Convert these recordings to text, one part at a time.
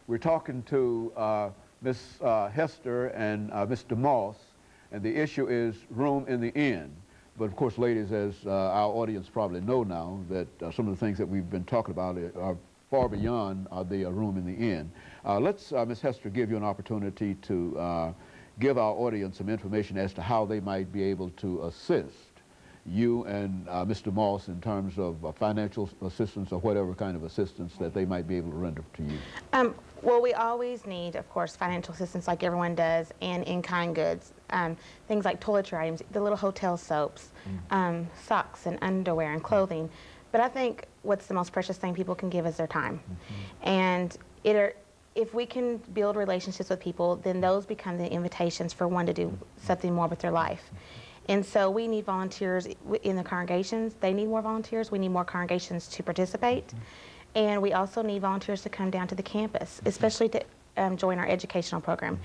We're talking to Ms. Hester and Mr. Moss, and the issue is room in the inn. But of course, ladies, as our audience probably know now, that some of the things that we've been talking about are far beyond the room in the inn. Let's, Ms. Hester, give you an opportunity to give our audience some information as to how they might be able to assist you and Mr. Moss in terms of financial assistance or whatever kind of assistance that they might be able to render to you. Well, we always need, of course, financial assistance like everyone does, and in-kind goods. Things like toiletry items, the little hotel soaps, socks and underwear and clothing. But I think what's the most precious thing people can give is their time. And if we can build relationships with people, then those become the invitations for one to do something more with their life. And so we need volunteers in the congregations. They need more volunteers. We need more congregations to participate. And we also need volunteers to come down to the campus, especially to join our educational program.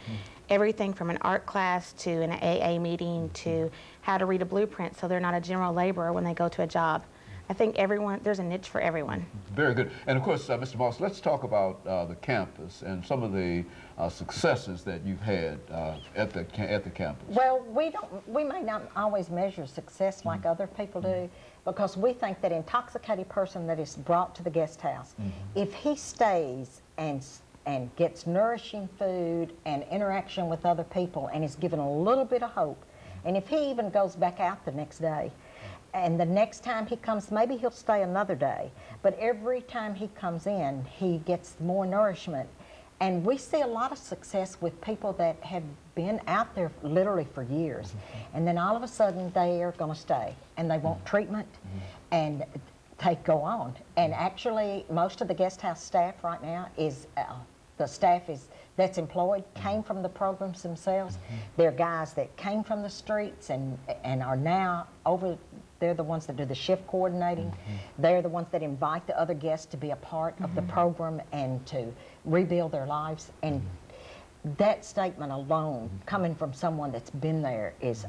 Everything from an art class to an AA meeting to how to read a blueprint so they're not a general laborer when they go to a job. I think there's a niche for everyone. Very good. And of course, Mr. Moss, let's talk about the campus and some of the successes that you've had at the campus. Well, we may not always measure success like other people do, because we think that intoxicated person that is brought to the guest house, if he stays and gets nourishing food and interaction with other people and is given a little bit of hope, and if he even goes back out the next day, and the next time he comes, maybe he'll stay another day, but every time he comes in, he gets more nourishment. And we see a lot of success with people that have been out there literally for years, and then all of a sudden they are going to stay, and they want treatment, and they go on. And actually, most of the guest house staff right now is, the staff that's employed came from the programs themselves. They're guys that came from the streets and are now over. They're the ones that do the shift coordinating. They're the ones that invite the other guests to be a part of the program and to rebuild their lives. And that statement alone, coming from someone that's been there, is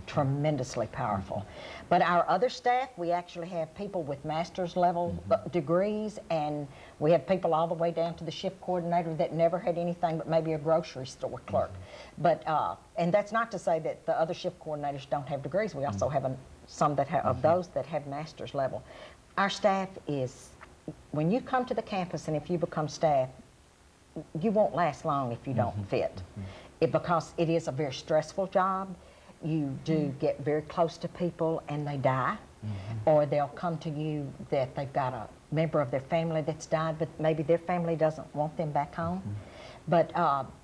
tremendously powerful. But our other staff, we actually have people with master's level degrees, and we have people all the way down to the shift coordinator that never had anything but maybe a grocery store clerk. But and that's not to say that the other shift coordinators don't have degrees. We also have some that have, of those that have master's level. Our staff is, when you come to the campus and if you become staff, you won't last long if you don't fit. Because it is a very stressful job. You do get very close to people and they die, or they'll come to you that they've got a member of their family that's died, but maybe their family doesn't want them back home. But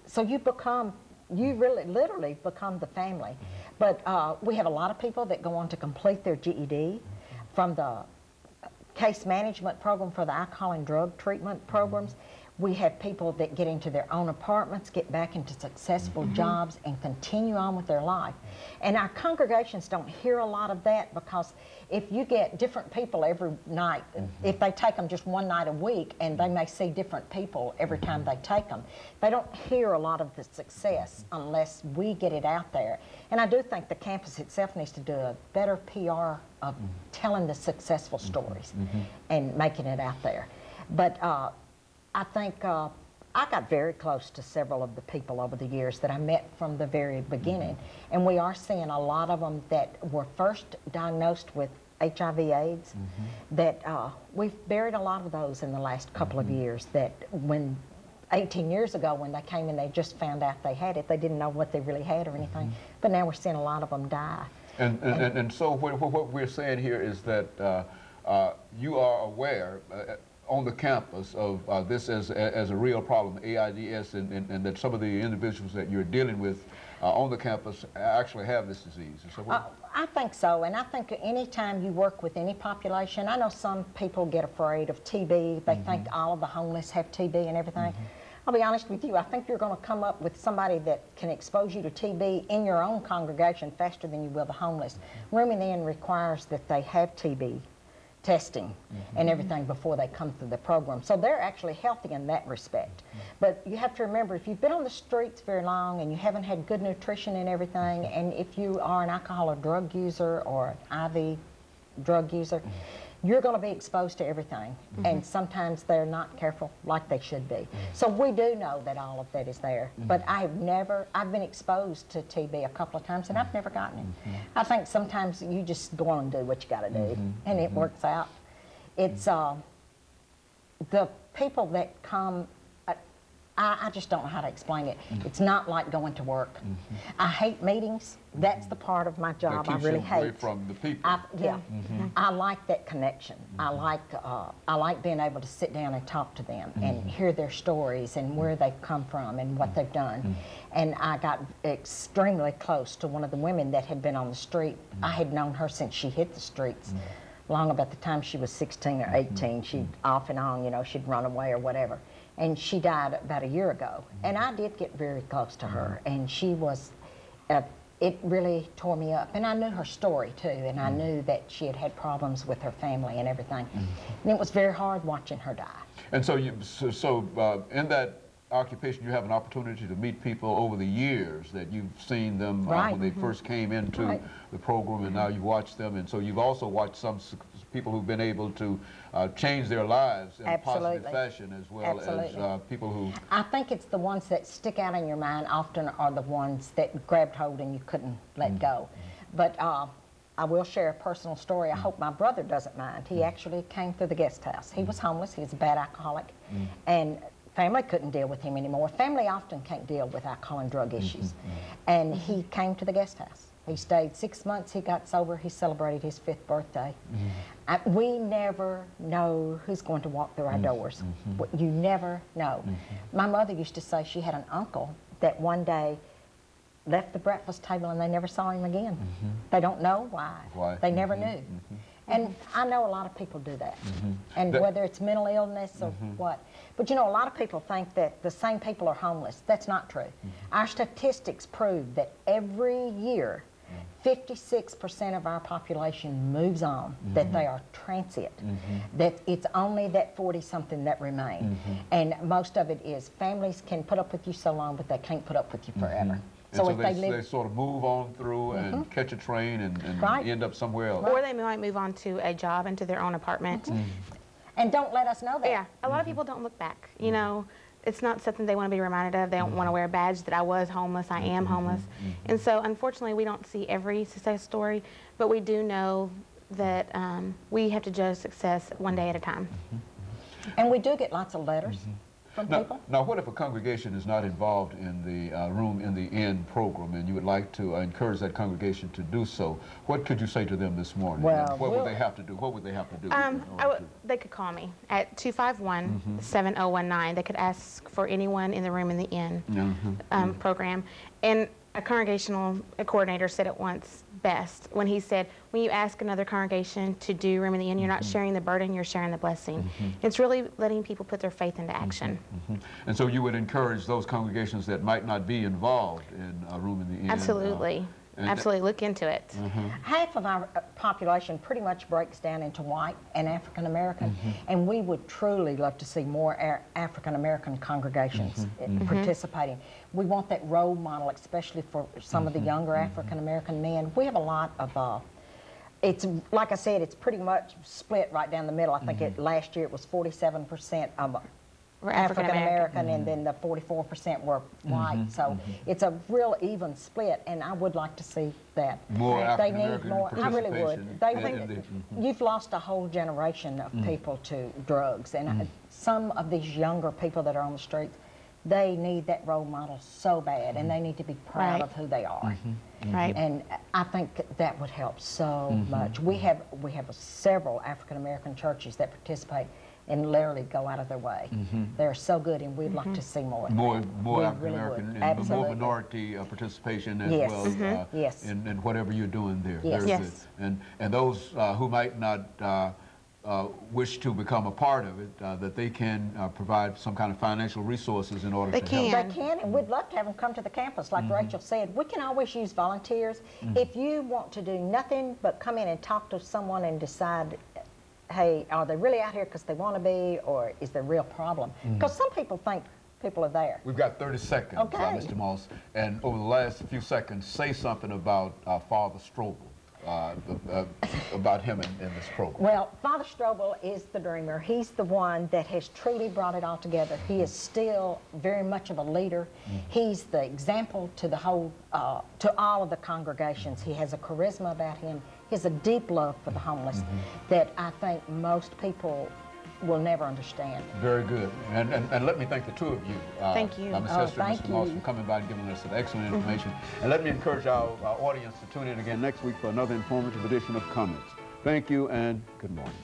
so you really literally become the family. But we have a lot of people that go on to complete their GED from the case management program for the alcohol and drug treatment programs. We have people that get into their own apartments, get back into successful jobs, and continue on with their life. And our congregations don't hear a lot of that, because if you get different people every night, if they take them just one night a week, and they may see different people every time they take them, they don't hear a lot of the success unless we get it out there. And I do think the campus itself needs to do a better PR of telling the successful stories and making it out there. But I think I got very close to several of the people over the years that I met from the very beginning. And we are seeing a lot of them that were first diagnosed with HIV/AIDS, that we've buried a lot of those in the last couple of years, that when 18 years ago when they came in, they just found out they had it. They didn't know what they really had or anything. But now we're seeing a lot of them die. And so what we're saying here is that you are aware on the campus of this as a real problem, AIDS, and that some of the individuals that you're dealing with on the campus actually have this disease. I think so, and I think anytime you work with any population, I know some people get afraid of TB. They think all of the homeless have TB and everything. I'll be honest with you, I think you're going to come up with somebody that can expose you to TB in your own congregation faster than you will the homeless. Room in the Inn requires that they have TB testing and everything before they come through the program. So they're actually healthy in that respect. But you have to remember, if you've been on the streets very long and you haven't had good nutrition and everything, and if you are an alcohol or drug user or an IV drug user, you're going to be exposed to everything, and sometimes they're not careful like they should be. So we do know that all of that is there, but I've been exposed to TB a couple of times, and I've never gotten it. I think sometimes you just go on and do what you got to do, and it works out. It's the people that come, I just don't know how to explain it. It's not like going to work. I hate meetings. That's the part of my job I really hate. Away from the people. I like that connection. I like being able to sit down and talk to them and hear their stories and where they've come from and what they've done. And I got extremely close to one of the women that had been on the street. I had known her since she hit the streets. Long about the time she was 16 or 18. She'd off and on, you know, she'd run away or whatever. And she died about a year ago. And I did get very close to her. And she was, it really tore me up. And I knew her story too. And I knew that she had had problems with her family and everything. And it was very hard watching her die. And so, in that occupation, you have an opportunity to meet people over the years that you've seen them when they first came into the program, and now you watch them. And so you've also watched some people who've been able to change their lives in a positive fashion, as well as people who... I think it's the ones that stick out in your mind often are the ones that grabbed hold and you couldn't let go. But I will share a personal story. I hope my brother doesn't mind. He actually came through the guest house. He was homeless. He was a bad alcoholic. And family couldn't deal with him anymore. Family often can't deal with alcohol and drug issues. And he came to the guest house. He stayed 6 months, he got sober, he celebrated his 5th birthday. We never know who's going to walk through our doors. You never know. My mother used to say she had an uncle that one day left the breakfast table and they never saw him again. They don't know why. They never knew. And I know a lot of people do that. And whether it's mental illness or what. But you know, a lot of people think that the same people are homeless. That's not true. Our statistics prove that every year, 56% of our population moves on, that they are transient, that it's only that 40-something that remain. And most of it is families can put up with you so long, but they can't put up with you forever. So if they sort of move on through and catch a train and end up somewhere else. Or they might move on to a job, into their own apartment. And don't let us know that. Yeah, a lot of people don't look back. You know, it's not something they want to be reminded of. They don't want to wear a badge that I was homeless, I am homeless. And so, unfortunately, we don't see every success story, but we do know that we have to judge success one day at a time. And we do get lots of letters from people. Now, what if a congregation is not involved in the Room in the Inn program, and you would like to encourage that congregation to do so? What could you say to them this morning? Well, what would they have to do? What would they have to do? They could call me at 251-7019. They could ask for anyone in the Room in the Inn program. And a congregational coordinator said it once best when he said, when you ask another congregation to do Room in the Inn, you're not sharing the burden, you're sharing the blessing. It's really letting people put their faith into action. And so you would encourage those congregations that might not be involved in Room in the Inn? Absolutely. Absolutely, look into it. Half of our population pretty much breaks down into white and African American, and we would truly love to see more African American congregations participating. We want that role model, especially for some of the younger African American men. We have a lot of, it's like I said, it's pretty much split right down the middle. I think last year it was 47% African American, and then the 44% were white. So it's a real even split, and I would like to see that. More African They need American more. I really would. They you've lost a whole generation of people to drugs, and some of these younger people that are on the streets, they need that role model so bad, and they need to be proud of who they are. And I think that would help so much. We have several African American churches that participate and literally go out of their way. They're so good, and we'd like to see more. More African American and more minority participation as well in whatever you're doing there. Yes. And those who might not wish to become a part of it, that they can provide some kind of financial resources in order to help. They can, and we'd love to have them come to the campus. Like Rachel said, we can always use volunteers. If you want to do nothing but come in and talk to someone and decide, hey, are they really out here because they want to be, or is there a real problem? Because some people think people are there. We've got 30 seconds, Mr. Moss, and over the last few seconds, say something about Father Strobel. about him in this program? Well, Father Strobel is the dreamer. He's the one that has truly brought it all together. He is still very much of a leader. He's the example to the whole, to all of the congregations. He has a charisma about him. He has a deep love for the homeless that I think most people will never understand. Very good. And let me thank the two of you. Thank you. Ms. Oh, Hester and thank Mr. Moss you. for coming by and giving us some excellent information. And let me encourage our audience to tune in again next week for another informative edition of Comments. Thank you and good morning.